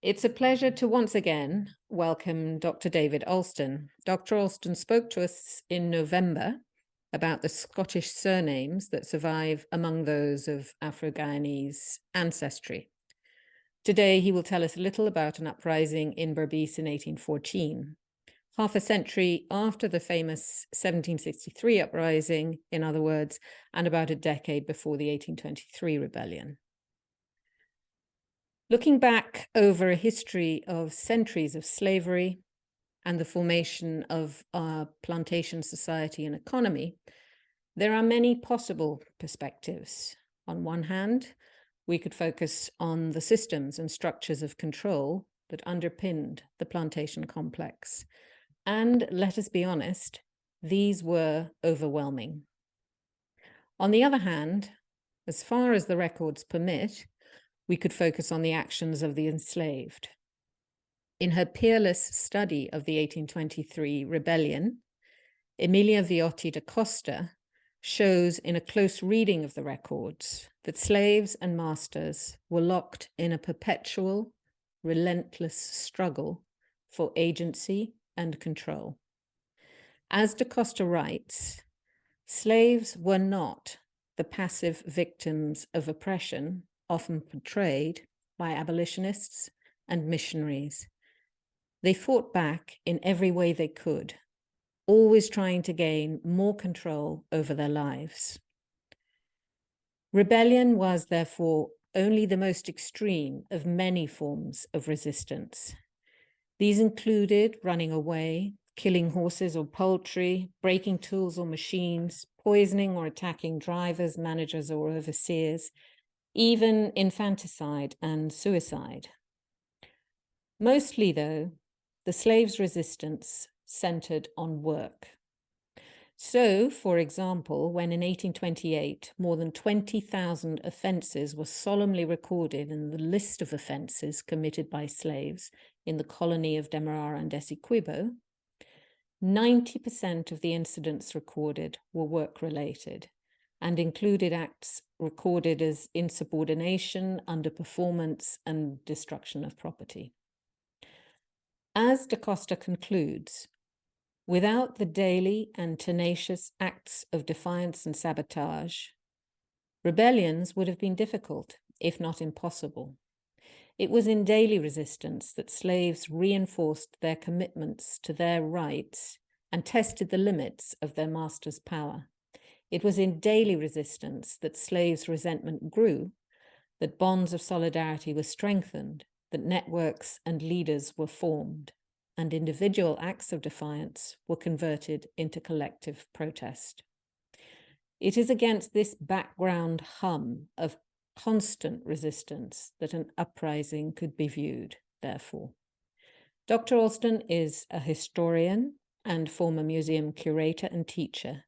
It's a pleasure to once again welcome Dr. David Alston. Dr. Alston spoke to us in November about the Scottish surnames that survive among those of Afro-Guyanese ancestry. Today, he will tell us a little about an uprising in Berbice in 1814, half a century after the famous 1763 uprising, in other words, and about a decade before the 1823 rebellion. Looking back over a history of centuries of slavery and the formation of our plantation society and economy, there are many possible perspectives. On one hand, we could focus on the systems and structures of control that underpinned the plantation complex. And let us be honest, these were overwhelming. On the other hand, as far as the records permit, we could focus on the actions of the enslaved. In her peerless study of the 1823 rebellion, Emilia Viotti da Costa shows in a close reading of the records that slaves and masters were locked in a perpetual, relentless struggle for agency and control. As da Costa writes, slaves were not the passive victims of oppression often portrayed by abolitionists and missionaries. They fought back in every way they could, always trying to gain more control over their lives. Rebellion was therefore only the most extreme of many forms of resistance. These included running away, killing horses or poultry, breaking tools or machines, poisoning or attacking drivers, managers, or overseers, even infanticide and suicide. Mostly, though, the slaves' resistance centered on work. So, for example, when in 1828, more than 20,000 offences were solemnly recorded in the list of offences committed by slaves in the colony of Demerara and Essequibo, 90% of the incidents recorded were work-related and included acts recorded as insubordination, underperformance, and destruction of property. As da Costa concludes, without the daily and tenacious acts of defiance and sabotage, rebellions would have been difficult, if not impossible. It was in daily resistance that slaves reinforced their commitments to their rights and tested the limits of their master's power. It was in daily resistance that slaves' resentment grew, that bonds of solidarity were strengthened, that networks and leaders were formed, and individual acts of defiance were converted into collective protest. It is against this background hum of constant resistance that an uprising could be viewed, therefore. Dr. Alston is a historian and former museum curator and teacher.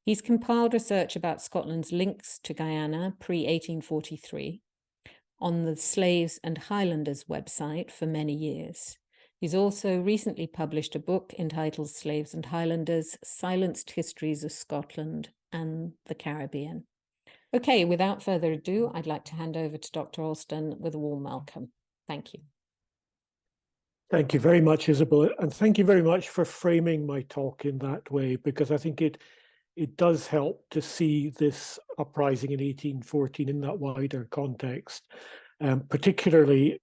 He's compiled research about Scotland's links to Guyana pre-1843 on the Slaves and Highlanders website for many years. He's also recently published a book entitled Slaves and Highlanders, Silenced Histories of Scotland and the Caribbean. Okay, without further ado, I'd like to hand over to Dr. Alston with a warm welcome. Thank you. Thank you very much, Isabel, and thank you very much for framing my talk in that way, because I think it does help to see this uprising in 1814 in that wider context, particularly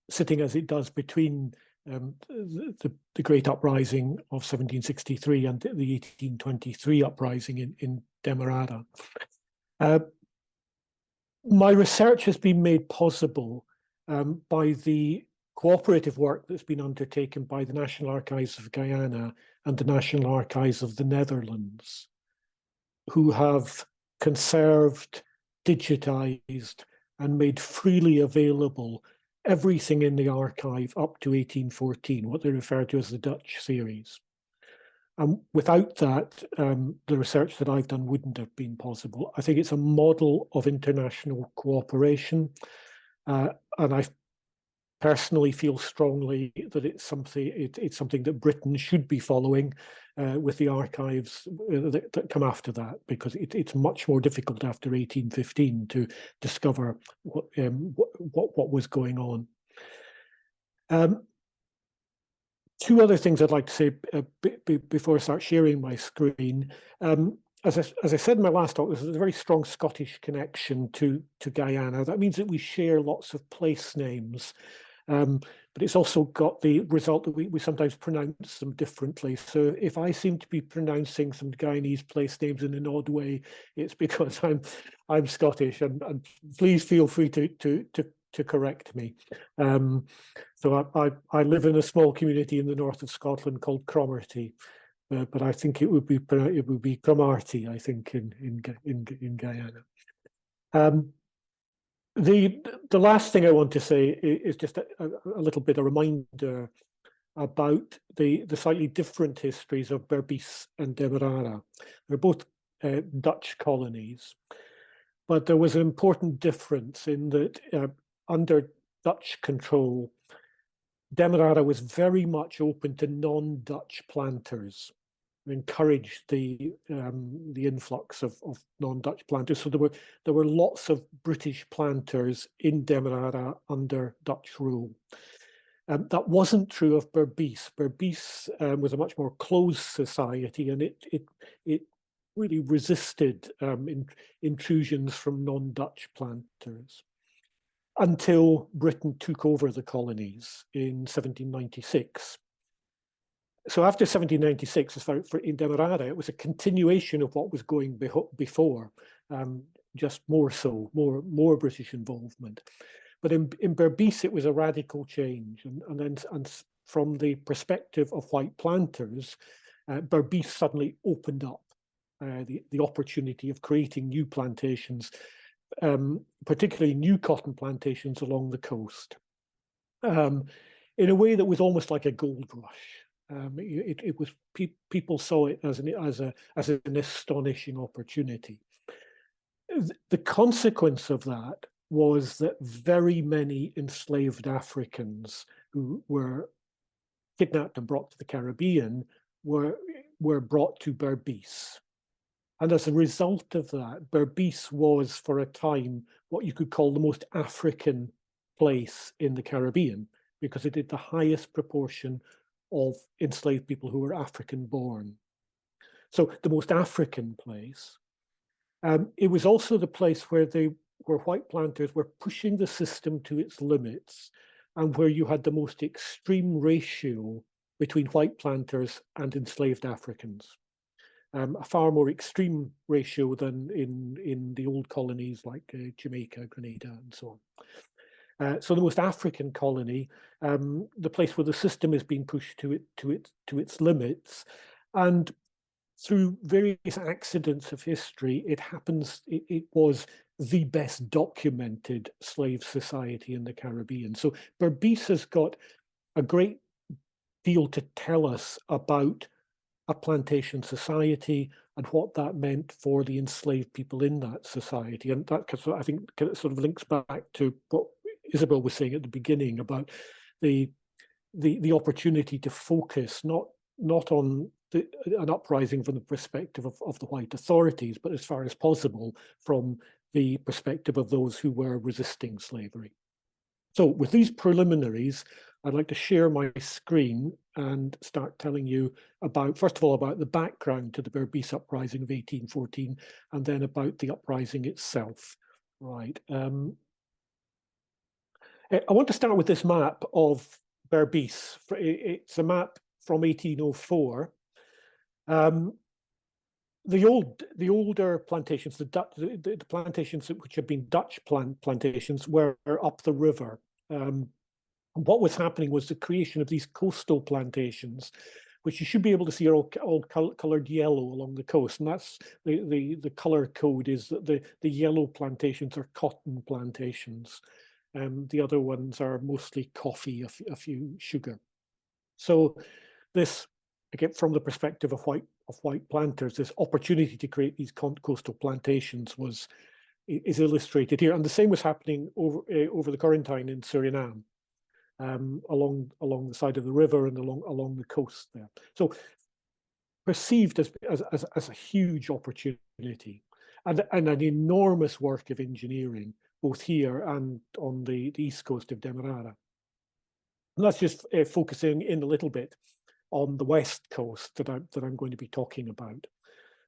sitting as it does between the Great Uprising of 1763 and the 1823 uprising in Demerara. My research has been made possible by the cooperative work that's been undertaken by the National Archives of Guyana and the National Archives of the Netherlands, who have conserved, digitized, and made freely available everything in the archive up to 1814, what they refer to as the Dutch series. And without that, the research that I've done wouldn't have been possible. I think it's a model of international cooperation, and I personally feel strongly that it's something that Britain should be following with the archives that come after that, because it's much more difficult after 1815 to discover what was going on. Two other things I'd like to say before I start sharing my screen. As I said in my last talk, there's a very strong Scottish connection to Guyana. That means that we share lots of place names, but it's also got the result that we sometimes pronounce them differently. So if I seem to be pronouncing some Guyanese place names in an odd way, it's because I'm Scottish, and please feel free to correct me. So I live in a small community in the north of Scotland called Cromarty, but I think it would be Cromarty, I think, in Guyana. The last thing I want to say is just a little bit of a reminder about the slightly different histories of Berbice and Demerara. They're both Dutch colonies, but there was an important difference in that under Dutch control, Demerara was very much open to non-Dutch planters, encouraged the influx of non-Dutch planters. So there were lots of British planters in Demerara under Dutch rule. That wasn't true of Berbice. Berbice was a much more closed society, and it really resisted intrusions from non-Dutch planters until Britain took over the colonies in 1796. So after 1796, in Demerara, it was a continuation of what was going before, just more so, more British involvement. But in Berbice, it was a radical change, and from the perspective of white planters, Berbice suddenly opened up the opportunity of creating new plantations, particularly new cotton plantations along the coast, in a way that was almost like a gold rush. It was people saw it as an astonishing opportunity. The consequence of that was that very many enslaved Africans who were kidnapped and brought to the Caribbean were brought to Berbice. And as a result of that, Berbice was for a time what you could call the most African place in the Caribbean, because it had the highest proportion of enslaved people who were African born. So the most African place. It was also the place where white planters were pushing the system to its limits, and where you had the most extreme ratio between white planters and enslaved Africans. A far more extreme ratio than in the old colonies like Jamaica, Grenada, and so on. So the most African colony, the place where the system is being pushed to its limits, and through various accidents of history, it was the best documented slave society in the Caribbean. So Berbice has got a great deal to tell us about a plantation society and what that meant for the enslaved people in that society. And that, I think, sort of links back to what Isabel was saying at the beginning about the opportunity to focus not on an uprising from the perspective of the white authorities, but as far as possible from the perspective of those who were resisting slavery. So with these preliminaries, I'd like to share my screen and start telling you about, first of all, about the background to the Berbice Uprising of 1814, and then about the uprising itself. Right. I want to start with this map of Berbice. It's a map from 1804. The older plantations, the plantations which had been Dutch plantations, were up the river. What was happening was the creation of these coastal plantations, which you should be able to see are all colored yellow along the coast. And that's the color code is that the yellow plantations are cotton plantations. The other ones are mostly coffee, a few sugar. So this, again, from the perspective of white planters, this opportunity to create these coastal plantations is illustrated here. And the same was happening over the Corentyne in Suriname. Along the side of the river and along the coast there. So perceived as a huge opportunity and an enormous work of engineering, both here and on the east coast of Demerara. that's just focusing in a little bit on the west coast that I'm going to be talking about.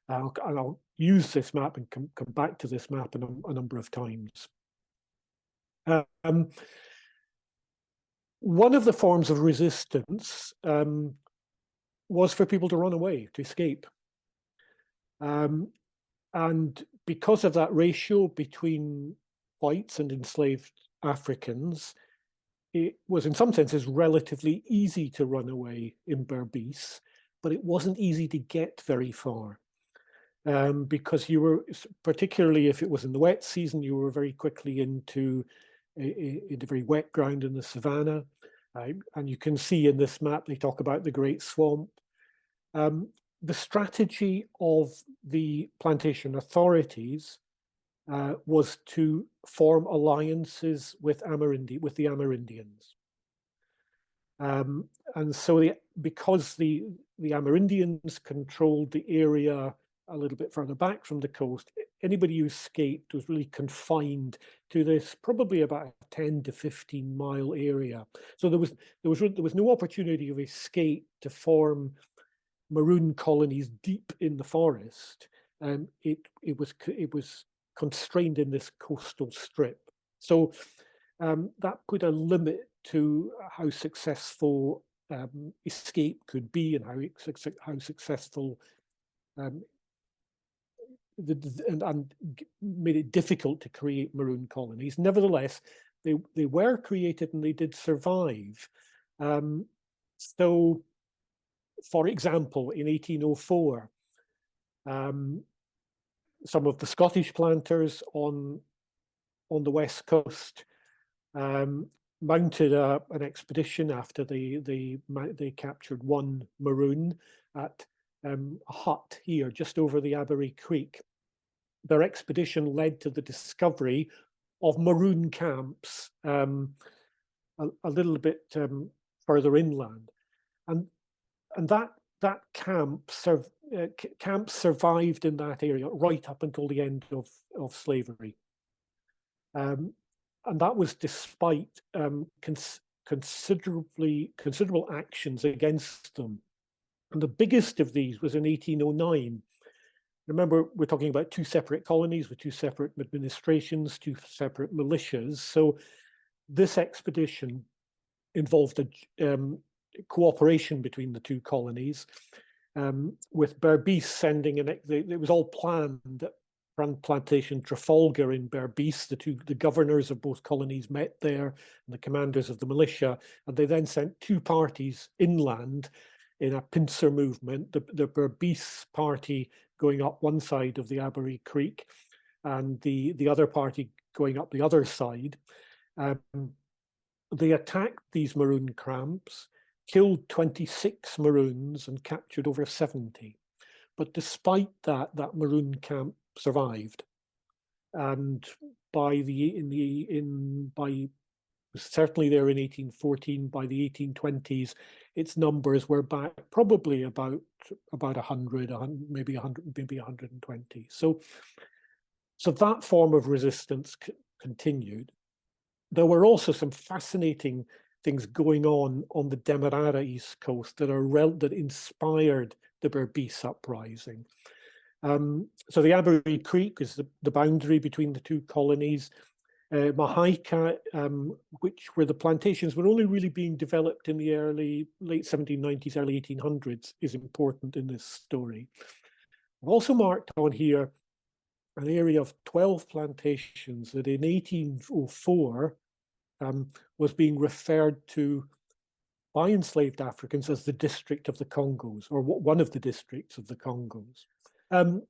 And I'll use this map and come back to this map a number of times. One of the forms of resistance was for people to run away, to escape. And because of that ratio between whites and enslaved Africans, it was in some senses relatively easy to run away in Berbice, but it wasn't easy to get very far. Because you were, particularly if it was in the wet season, you were very quickly into the very wet ground in the savannah. And you can see in this map, they talk about the Great Swamp. The strategy of the plantation authorities was to form alliances with the Amerindians. And so because the Amerindians controlled the area a little bit further back from the coast, anybody who escaped was really confined to this probably about a 10 to 15 mile area. So there was no opportunity of escape to form maroon colonies deep in the forest. It was constrained in this coastal strip. So that put a limit to how successful escape could be and how successful and made it difficult to create maroon colonies. Nevertheless, they were created and they did survive. So, for example, in 1804, some of the Scottish planters on the west coast mounted an expedition after they captured one maroon at a hut here just over the Aberry Creek. Their expedition led to the discovery of maroon camps a little bit further inland, and that camps survived in that area right up until the end of slavery, and that was despite considerable actions against them. And the biggest of these was in 1809. Remember, we're talking about two separate colonies with two separate administrations, two separate militias. So this expedition involved a cooperation between the two colonies, with Berbice sending it was all planned at Plantation Trafalgar in Berbice. The governors of both colonies met there, and the commanders of the militia, and they then sent two parties inland in a pincer movement, the Berbice party going up one side of the Aberry Creek and the other party going up the other side. They attacked these maroon camps, killed 26 maroons and captured over 70. But despite that maroon camp survived. And certainly there in 1814, by the 1820s, its numbers were back probably about 100, maybe 120. So that form of resistance continued. There were also some fascinating things going on the Demerara East Coast that inspired the Berbice Uprising. So the Aberry Creek is the boundary between the two colonies. Mahaika, where the plantations were only really being developed in the late 1790s, early 1800s, is important in this story. I've also marked on here an area of 12 plantations that in 1804 was being referred to by enslaved Africans as the District of the Congos, or one of the districts of the Congos. So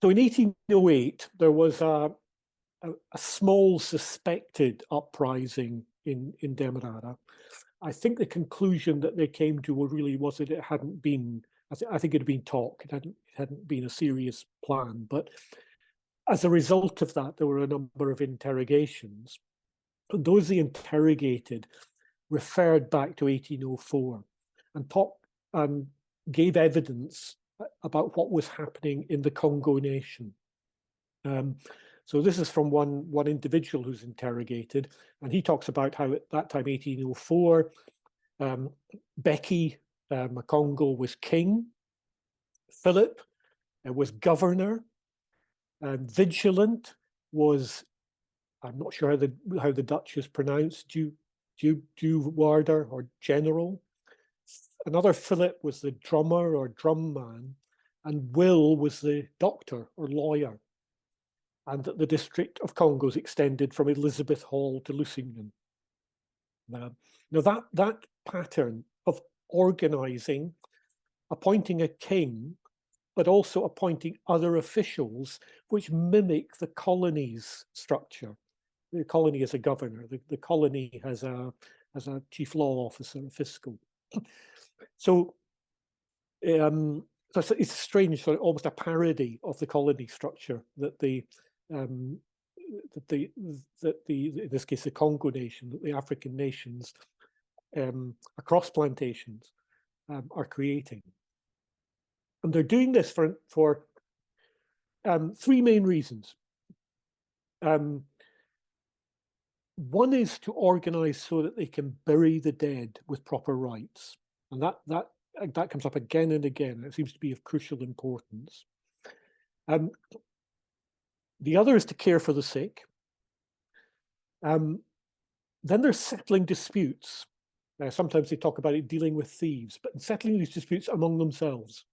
in 1808, there was a small suspected uprising in Demerara. I think the conclusion that they came to was that it hadn't been, I think it had been talk, it hadn't been a serious plan. But as a result of that, there were a number of interrogations. And those they interrogated referred back to 1804 and gave evidence about what was happening in the Congo nation. So So this is from one individual who's interrogated, and he talks about how at that time, 1804, Becky Makongo was king, Philip was governor, Vigilant was, I'm not sure how the Dutch is pronounced, Duwarder or general. Another Philip was the drummer or drum man, and Will was the doctor or lawyer. And that the district of Congos extended from Elizabeth Hall to Lucingen. Now that pattern of organizing, appointing a king, but also appointing other officials which mimic the colony's structure. The colony has a governor, the colony has a chief law officer, a fiscal. So it's strange, sort of almost a parody of the colony structure that in this case the Congo nation, the African nations across plantations are creating. And they're doing this for three main reasons. One is to organize so that they can bury the dead with proper rites. And that comes up again and again. It seems to be of crucial importance. The other is to care for the sick. Then there's settling disputes. Sometimes they talk about it dealing with thieves, but settling these disputes among themselves,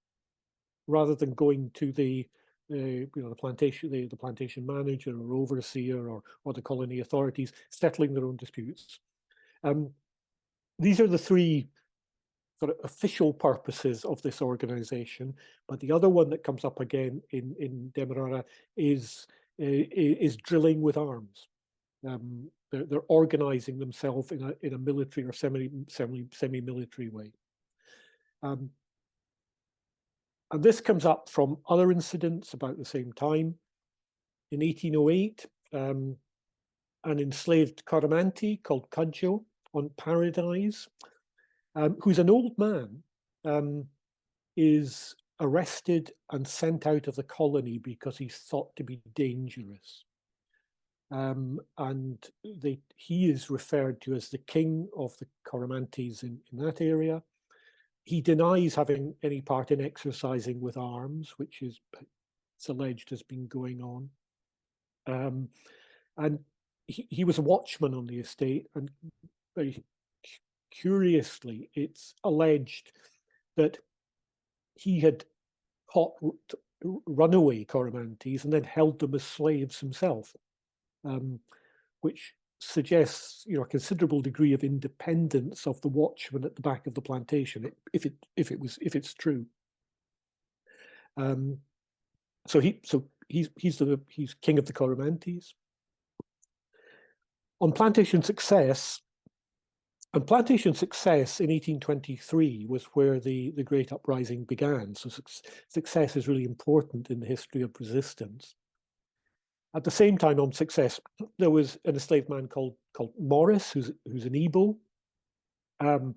rather than going to the plantation manager or overseer or the colony authorities, settling their own disputes. These are the three sort of official purposes of this organization. But the other one that comes up again in Demerara is drilling with arms. They're organizing themselves in a military or semi-military way. And this comes up from other incidents about the same time. In 1808, an enslaved Coromantee called Cudjoe on Paradise, who's an old man, is arrested and sent out of the colony because he's thought to be dangerous. And he is referred to as the king of the Coromantees in that area. He denies having any part in exercising with arms, which it's alleged has been going on. And he was a watchman on the estate, and very curiously, it's alleged that he had caught runaway Coromantees and then held them as slaves himself, which suggests, a considerable degree of independence of the watchman at the back of the plantation, if it's true. So he's king of the Coromantees. On plantation success, in 1823 was where the Great Uprising began. So success is really important in the history of resistance. At the same time, on success, there was an enslaved man called Morris, who's an Igbo, and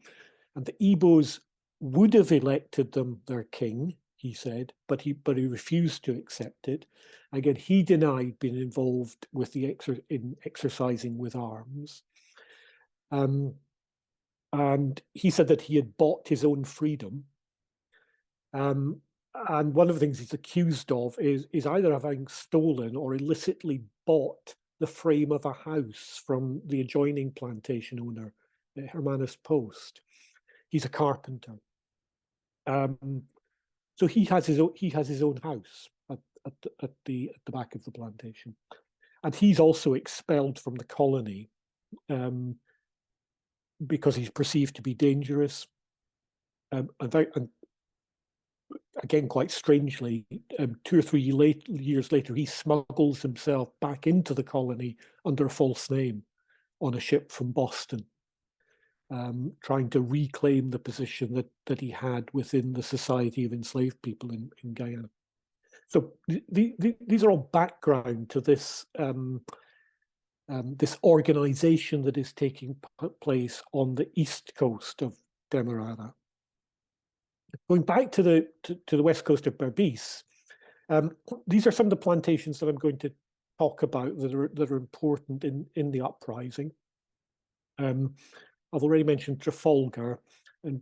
the Igbos would have elected them their king, he said, but he refused to accept it. Again, he denied being involved with in exercising with arms, and he said that he had bought his own freedom. And one of the things he's accused of is either having stolen or illicitly bought the frame of a house from the adjoining plantation owner, Hermanus Post. He's a carpenter. So he has his own house at the back of the plantation, and he's also expelled from the colony because he's perceived to be dangerous. And again, quite strangely, 2 or 3 years later, he smuggles himself back into the colony under a false name on a ship from Boston, trying to reclaim the position that he had within the Society of Enslaved People in Guyana. So these are all background to this this organization that is taking place on the east coast of Demerara. Going back to the west coast of Berbice, these are some of the plantations that I'm going to talk about that are important in the uprising. I've already mentioned Trafalgar and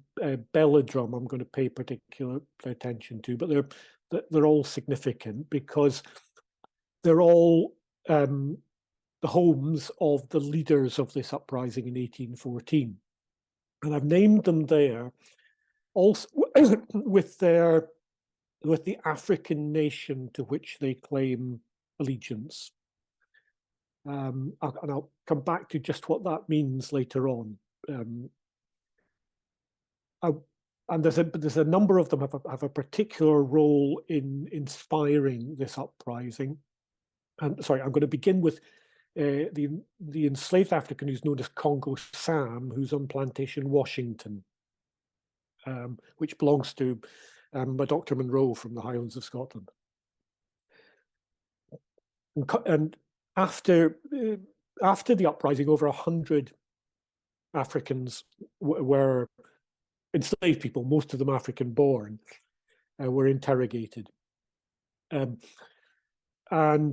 Belladrum. I'm going to pay particular attention to, but they're all significant because they're all the homes of the leaders of this uprising in 1814, and I've named them there also with the African nation to which they claim allegiance. And I'll come back to just what that means later on. And there's a number of them have a particular role in inspiring this uprising. And sorry, I'm going to begin with the enslaved African who's known as Congo Sam, who's on Plantation Washington, which belongs to Dr. Monroe from the Highlands of Scotland. And after the uprising, over 100 Africans were enslaved people, most of them African-born, were interrogated. And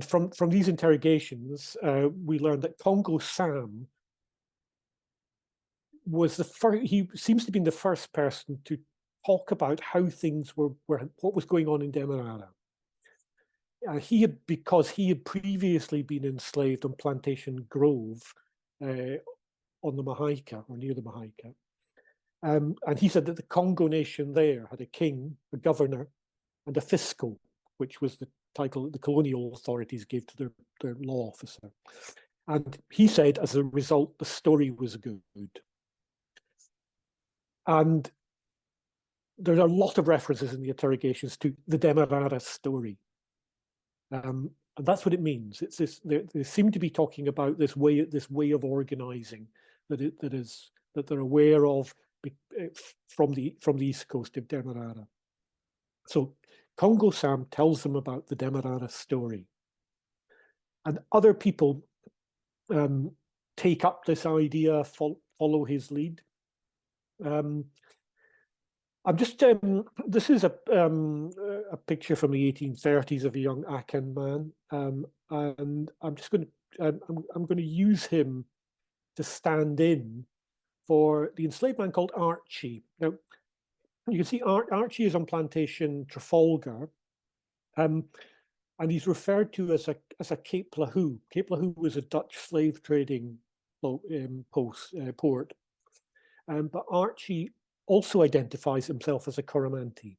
from these interrogations, we learned that Congo Sam was the first. He seems to be the first person to talk about how things were what was going on in Demerara. Because he had previously been enslaved on Plantation Grove on the Mahaika, or near the Mahaika. And he said that the Congo nation there had a king, a governor, and a fiscal, which was the title that the colonial authorities gave to their law officer. And he said, as a result, the story was good. And there are a lot of references in the interrogations to the Demerara story. And that's what it means. It's this. They seem to be talking about this way of organizing that they're aware of from the east coast of Demerara. So Congo Sam tells them about the Demerara story, and other people take up this idea, follow his lead. I'm just this is a picture from the 1830s of a young Akan man, and I'm just going to I'm going to use him to stand in for the enslaved man called Archie. Now you can see Archie is on Plantation Trafalgar, and he's referred to as a Cape Lahoo. Cape Lahoo was a Dutch slave trading port, but Archie also identifies himself as a Coromantee,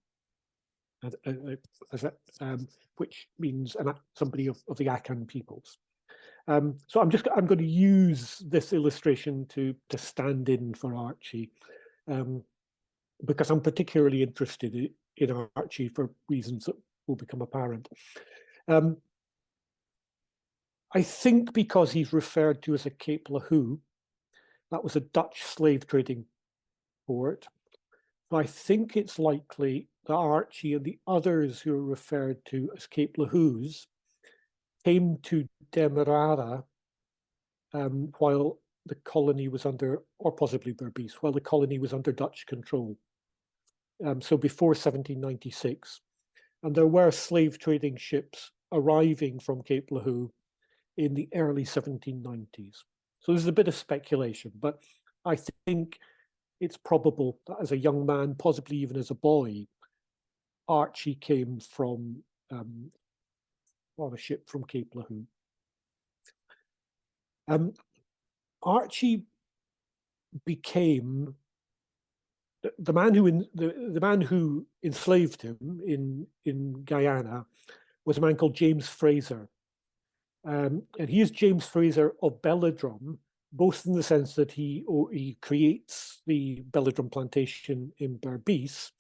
which means somebody of the Akan peoples. So I'm going to use this illustration to stand in for Archie, because I'm particularly interested in Archie for reasons that will become apparent. I think because he's referred to as a Cape Lahoo, that was a Dutch slave trading port. So I think it's likely that Archie and the others who are referred to as Cape Lahoos came to Demerara while the colony was under, or possibly Berbice, while the colony was under Dutch control. So before 1796. And there were slave trading ships arriving from Cape Lahoo in the early 1790s. So there's a bit of speculation, but I think it's probable that as a young man, possibly even as a boy, Archie came from on a ship from Cape Lahoo. Archie became the man who enslaved him in Guyana was a man called James Fraser, and he is James Fraser of Belladrum, both in the sense that he creates the Belladrum plantation in Berbice,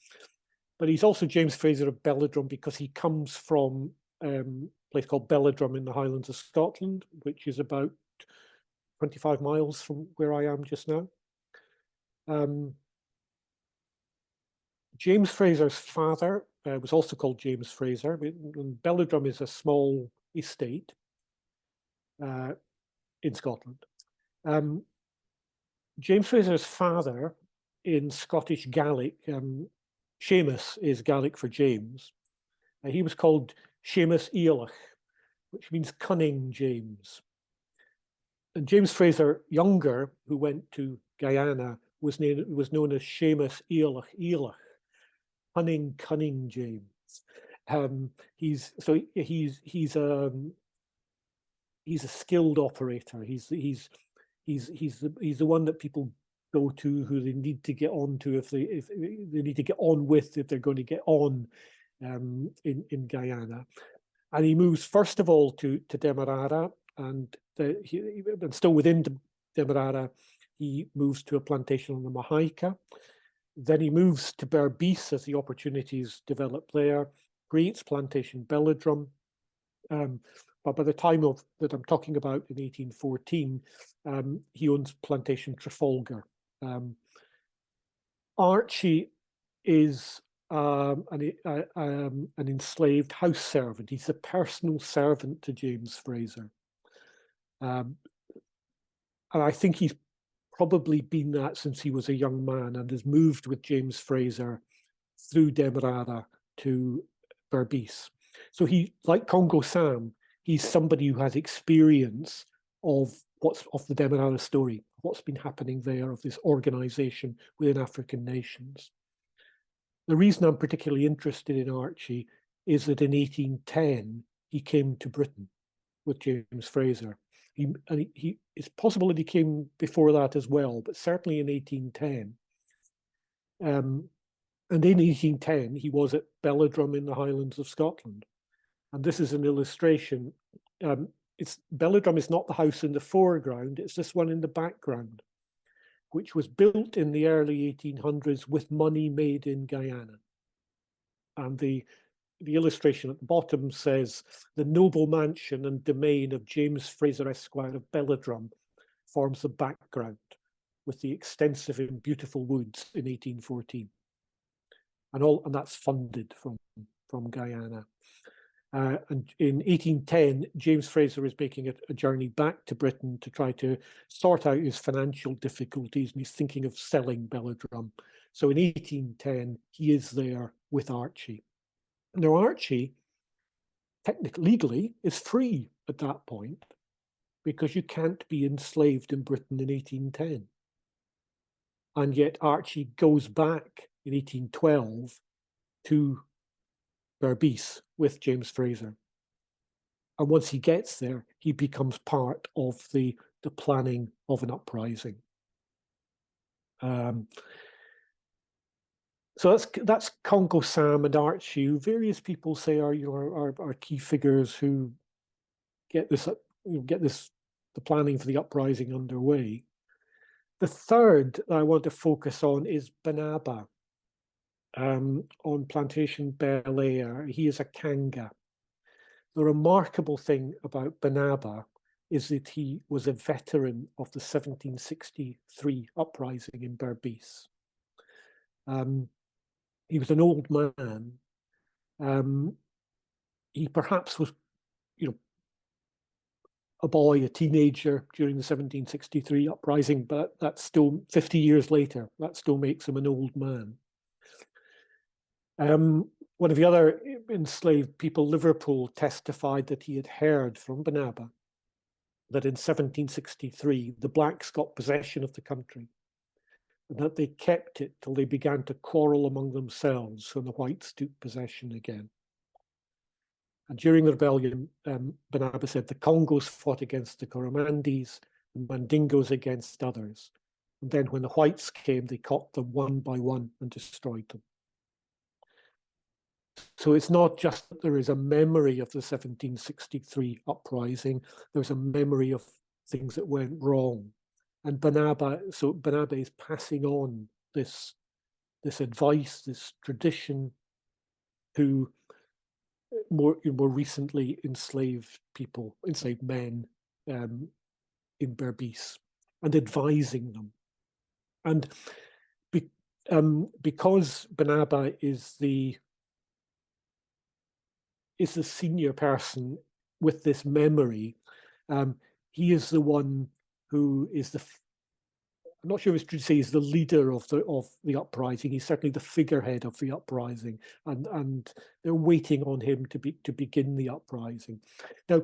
but he's also James Fraser of Belladrum because he comes from a place called Belladrum in the Highlands of Scotland, which is about 25 miles from where I am just now. James Fraser's father was also called James Fraser. Belladrum is a small estate in Scotland. James Fraser's father, in Scottish Gaelic, Seamus is Gaelic for James. He was called Seamus Ealach, which means cunning James. And James Fraser Younger, who went to Guyana, was known as Seamus Eilach Eilach, cunning James. He's a skilled operator. He's the one that people go to, who they need to get on to if they need to get on with, if they're going to get on in Guyana. And he moves first of all to Demerara, and still within Demerara, he moves to a plantation on the Mahaika. Then he moves to Berbice as the opportunities develop there, creates Plantation Belladrum. But by the time that I'm talking about in 1814, he owns Plantation Trafalgar. Archie is an enslaved house servant. He's a personal servant to James Fraser. And I think he's probably been that since he was a young man, and has moved with James Fraser through Demerara to Berbice. So he, like Congo Sam, he's somebody who has experience of the Demerara story, what's been happening there, of this organization within African nations. The reason I'm particularly interested in Archie is that in 1810, he came to Britain with James Fraser. It's possible that he came before that as well, but certainly in 1810. And in 1810, he was at Belladrum in the Highlands of Scotland. And this is an illustration. Belladrum is not the house in the foreground, it's this one in the background, which was built in the early 1800s with money made in Guyana. And the illustration at the bottom says, "The noble mansion and domain of James Fraser Esquire of Belladrum forms the background, with the extensive and beautiful woods in 1814. And that's funded from Guyana. And in 1810, James Fraser is making a journey back to Britain to try to sort out his financial difficulties, and he's thinking of selling Belladrum. So in 1810, he is there with Archie. Now, Archie, technically, legally, is free at that point, because you can't be enslaved in Britain in 1810. And yet Archie goes back in 1812 to Berbice with James Fraser. And once he gets there, he becomes part of the planning of an uprising. So that's Congo Sam and Archie, who various people say are key figures who get the planning for the uprising underway. The third that I want to focus on is Banaba, on Plantation Bel Air. He is a Kanga. The remarkable thing about Banaba is that he was a veteran of the 1763 uprising in Berbice. He was an old man. He perhaps was, a boy, a teenager during the 1763 uprising, but that's still 50 years later. That still makes him an old man. One of the other enslaved people, Liverpool, testified that he had heard from Banaba that in 1763 the blacks got possession of the country, and that they kept it till they began to quarrel among themselves when the whites took possession again. And during the rebellion, Banaba said the Congos fought against the Coromandis, the Mandingos against others. And then when the whites came, they caught them one by one and destroyed them. So it's not just that there is a memory of the 1763 uprising, there's a memory of things that went wrong. And Banaba is passing on this advice, this tradition to more recently enslaved men in Berbice, and advising them. And because Banaba is the senior person with this memory, he is the one who is I'm not sure if it's true to say he's the leader of the uprising. He's certainly the figurehead of the uprising, and they're waiting on him to begin the uprising. Now,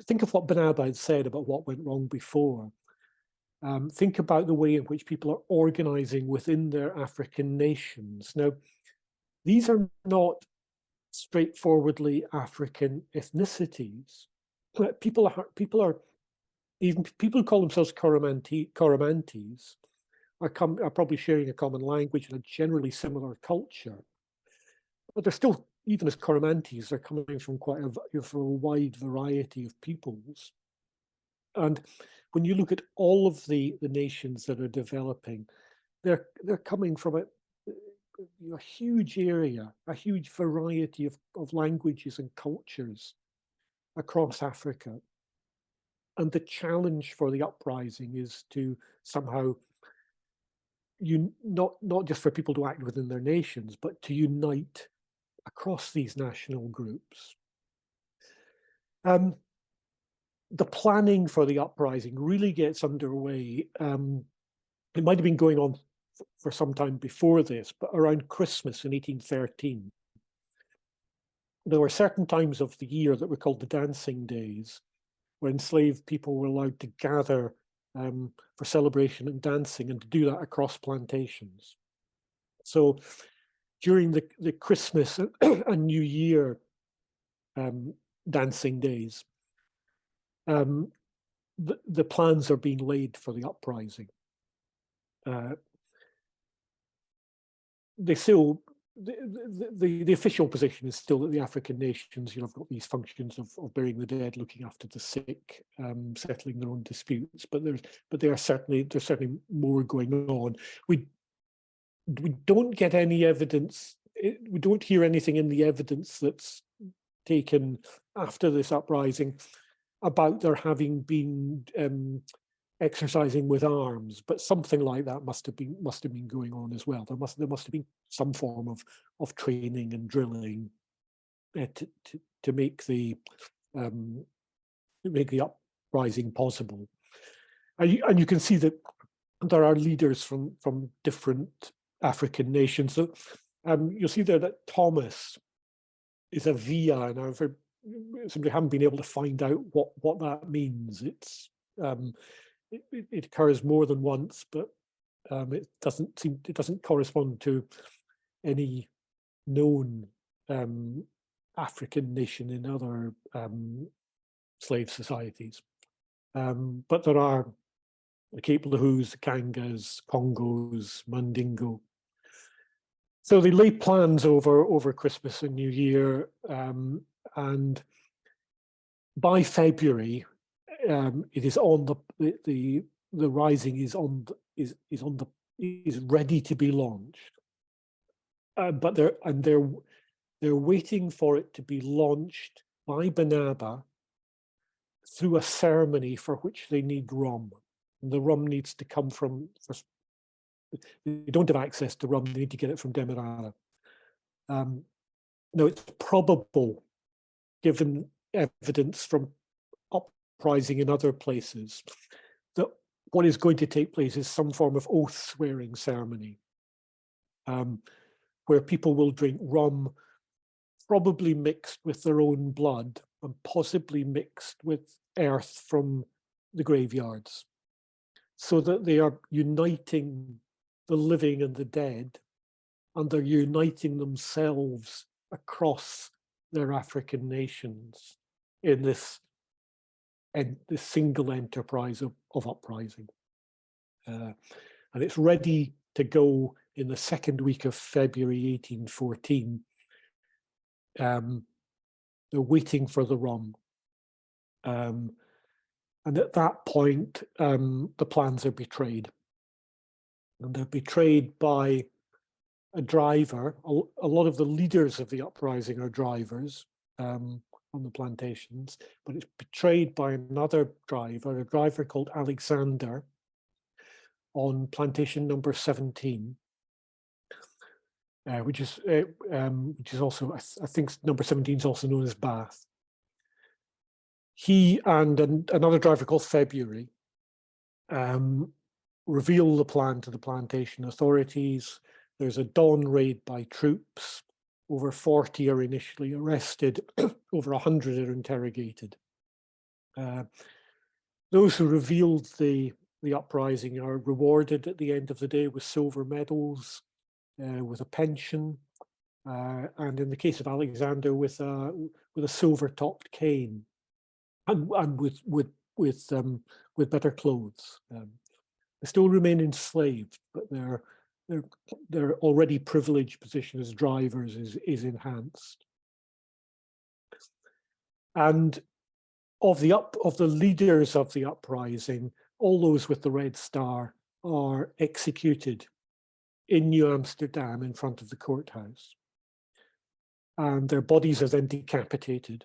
think of what Banaba had said about what went wrong before. Think about the way in which people are organizing within their African nations. Now, these are not straightforwardly African ethnicities. People are even people who call themselves Coromantes are probably sharing a common language and a generally similar culture, but they're still, even as Coromantes, they're coming from quite a wide variety of peoples. And when you look at all of the nations that are developing, they're coming from a huge area, a huge variety of languages and cultures across Africa. And the challenge for the uprising is to somehow not just for people to act within their nations, but to unite across these national groups. The planning for the uprising really gets underway. It might have been going on for some time before this, but around Christmas in 1813, there were certain times of the year that were called the dancing days, where enslaved people were allowed to gather for celebration and dancing, and to do that across plantations. So during the Christmas and New Year dancing days, the plans are being laid for the uprising. They still, the official position is still that the African nations, have got these functions of burying the dead, looking after the sick, settling their own disputes. But there's certainly more going on. We don't get any evidence. We don't hear anything in the evidence that's taken after this uprising about there having been exercising with arms, but something like that must have been going on as well. There must have been some form of training and drilling to make the uprising possible. And you can see that there are leaders from different African nations. So you'll see there that Thomas is a via, and I simply haven't been able to find out what that means. It occurs more than once, but it doesn't correspond to any known African nation in other slave societies. But there are the Cape Lahus, the Kangas, Congos, Mandingo. So they lay plans over Christmas and New Year, and by February, it is on the rising is ready to be launched, but they're waiting for it to be launched by Banaba through a ceremony for which they need rum. And the rum needs to come from. They don't have access to rum; they need to get it from Demerara. Now it's probable, given evidence from uprising in other places, that what is going to take place is some form of oath swearing ceremony, where people will drink rum, probably mixed with their own blood and possibly mixed with earth from the graveyards, so that they are uniting the living and the dead, and they're uniting themselves across their African nations in this single enterprise of uprising. And it's ready to go in the second week of February 1814. They're waiting for the rum. And at that point, the plans are betrayed. And they're betrayed by a driver. A lot of the leaders of the uprising are drivers on the plantations, but it's betrayed by another driver, a driver called Alexander, on plantation number 17, which is also, I think number 17 is also known as Bath. He and another driver called February reveal the plan to the plantation authorities. There's a dawn raid by troops. Over 40 are initially arrested, over 100 are interrogated. Those who revealed the uprising are rewarded at the end of the day with silver medals, with a pension, and in the case of Alexander, with a silver-topped cane, and with better clothes. They still remain enslaved, but their already privileged position as drivers is enhanced. And of the leaders of the uprising, all those with the Red Star are executed in New Amsterdam in front of the courthouse. And their bodies are then decapitated,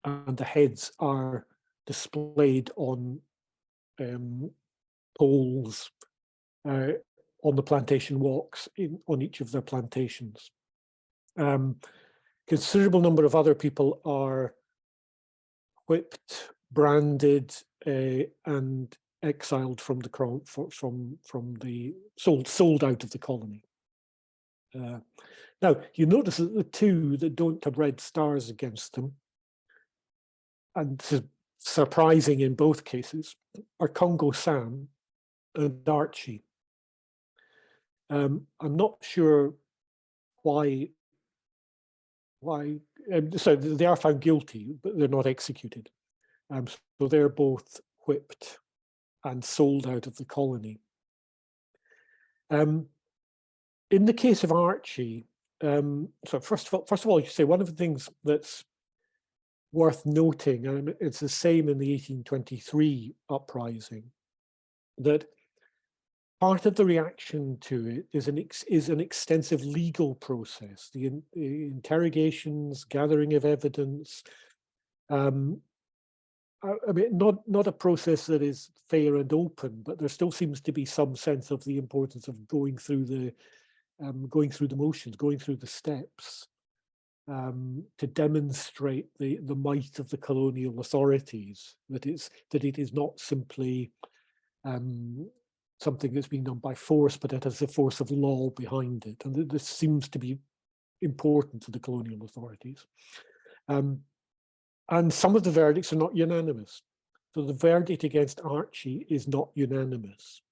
and the heads are displayed on poles on the plantation walks on each of their plantations. Considerable number of other people are whipped, branded, and exiled from the sold out of the colony. Now you notice that the two that don't have red stars against them, and this is surprising in both cases, are Congo Sam and Archie. I'm not sure why. So they are found guilty, but they're not executed. So they're both whipped and sold out of the colony. In the case of Archie, so first of all, you say one of the things that's worth noting, and it's the same in the 1823 uprising, that part of the reaction to it is an extensive legal process, the interrogations, gathering of evidence. I mean, not a process that is fair and open, but there still seems to be some sense of the importance of going through the motions, going through the steps, to demonstrate the might of the colonial authorities, that it is not simply something that's being done by force, but it has the force of law behind it. And this seems to be important to the colonial authorities. And some of the verdicts are not unanimous. So the verdict against Archie is not unanimous.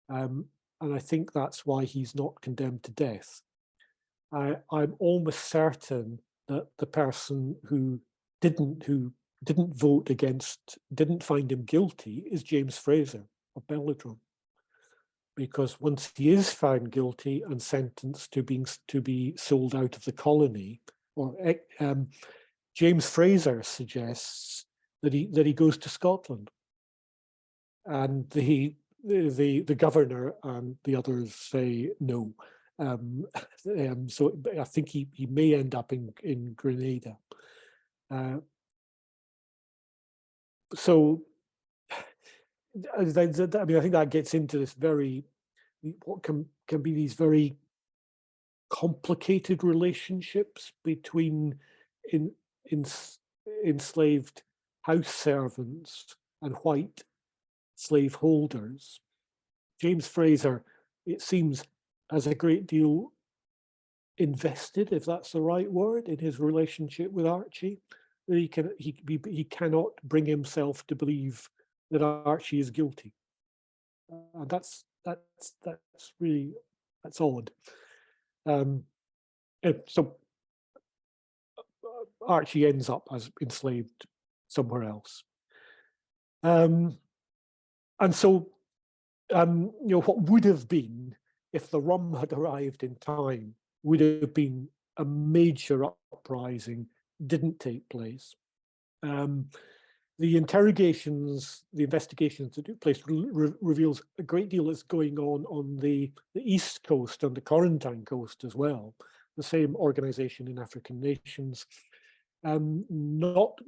And I think that's why he's not condemned to death. I'm almost certain that the person who didn't vote against, didn't find him guilty, is James Fraser of Belladron. Because once he is found guilty and sentenced to be sold out of the colony, or James Fraser suggests that he goes to Scotland, and the governor and the others say no. So I think he may end up in Grenada. So I mean, I think that gets into this what can be these very complicated relationships between enslaved house servants and white slave holders. James Fraser, it seems, has a great deal invested, if that's the right word, in his relationship with Archie. That he cannot bring himself to believe that Archie is guilty. And that's really odd. So Archie ends up as enslaved somewhere else. And so, what would have been, if the rum had arrived in time, would have been a major uprising, didn't take place. The investigations that took place reveals a great deal that's going on the East Coast and the Quarantine Coast as well. The same organization in African nations, not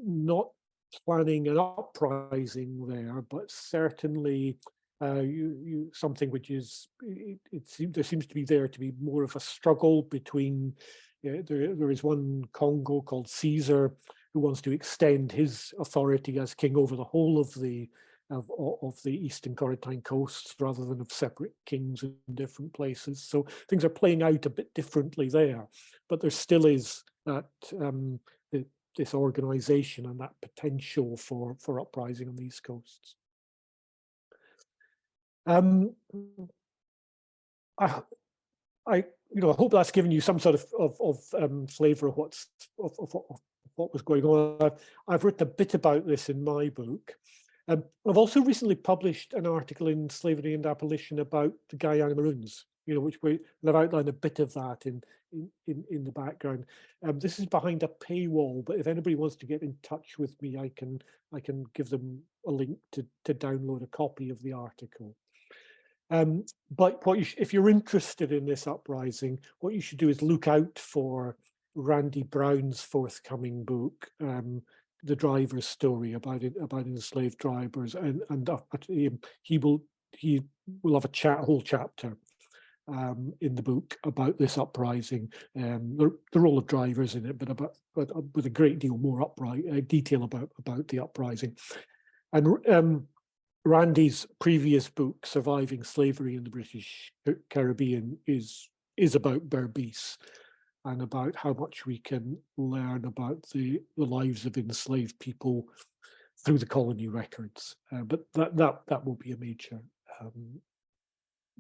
planning an uprising there, but certainly something which is there seems to be more of a struggle between. There is one Congo called Caesar who wants to extend his authority as king over the whole of the of the Eastern Corentyne coasts rather than of separate kings in different places. So things are playing out a bit differently there, but there still is that this organisation and that potential for uprising on these coasts. I hope that's given you some sort of flavour of what was going on. I've written a bit about this in my book. I've also recently published an article in Slavery and Abolition about the Guyana Maroons, which I've outlined a bit of that in the background. This is behind a paywall, but if anybody wants to get in touch with me, I can give them a link to download a copy of the article. But if you're interested in this uprising, what you should do is look out for Randy Brown's forthcoming book, The Driver's Story, about enslaved drivers, and he will have a whole chapter in the book about this uprising, the role of drivers in it, but with a great deal more detail about the uprising. And Randy's previous book, Surviving Slavery in the British Caribbean, is about Berbice and about how much we can learn about the lives of enslaved people through the colony records. But that will be a major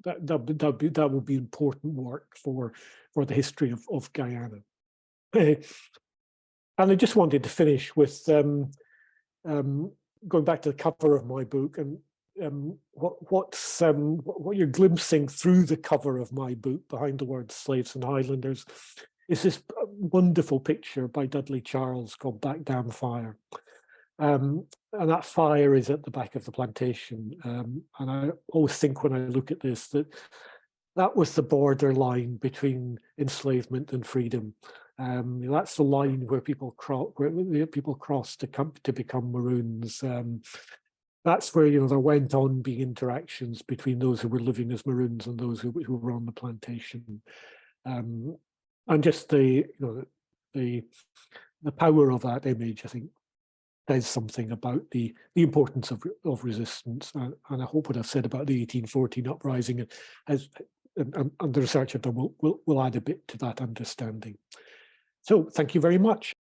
that will be important work for the history of Guyana. And I just wanted to finish with going back to the cover of my book, and what you're glimpsing through the cover of my book, behind the words Slaves and Highlanders, is this wonderful picture by Dudley Charles called Back Dam Fire. And that fire is at the back of the plantation. And I always think when I look at this that was the borderline between enslavement and freedom. That's the line where people cross to become Maroons. That's where there went on being interactions between those who were living as Maroons and those who were on the plantation, and just the power of that image, I think, says something about the importance of resistance. And I hope what I've said about the 1814 uprising and the research I've done will add a bit to that understanding. So thank you very much.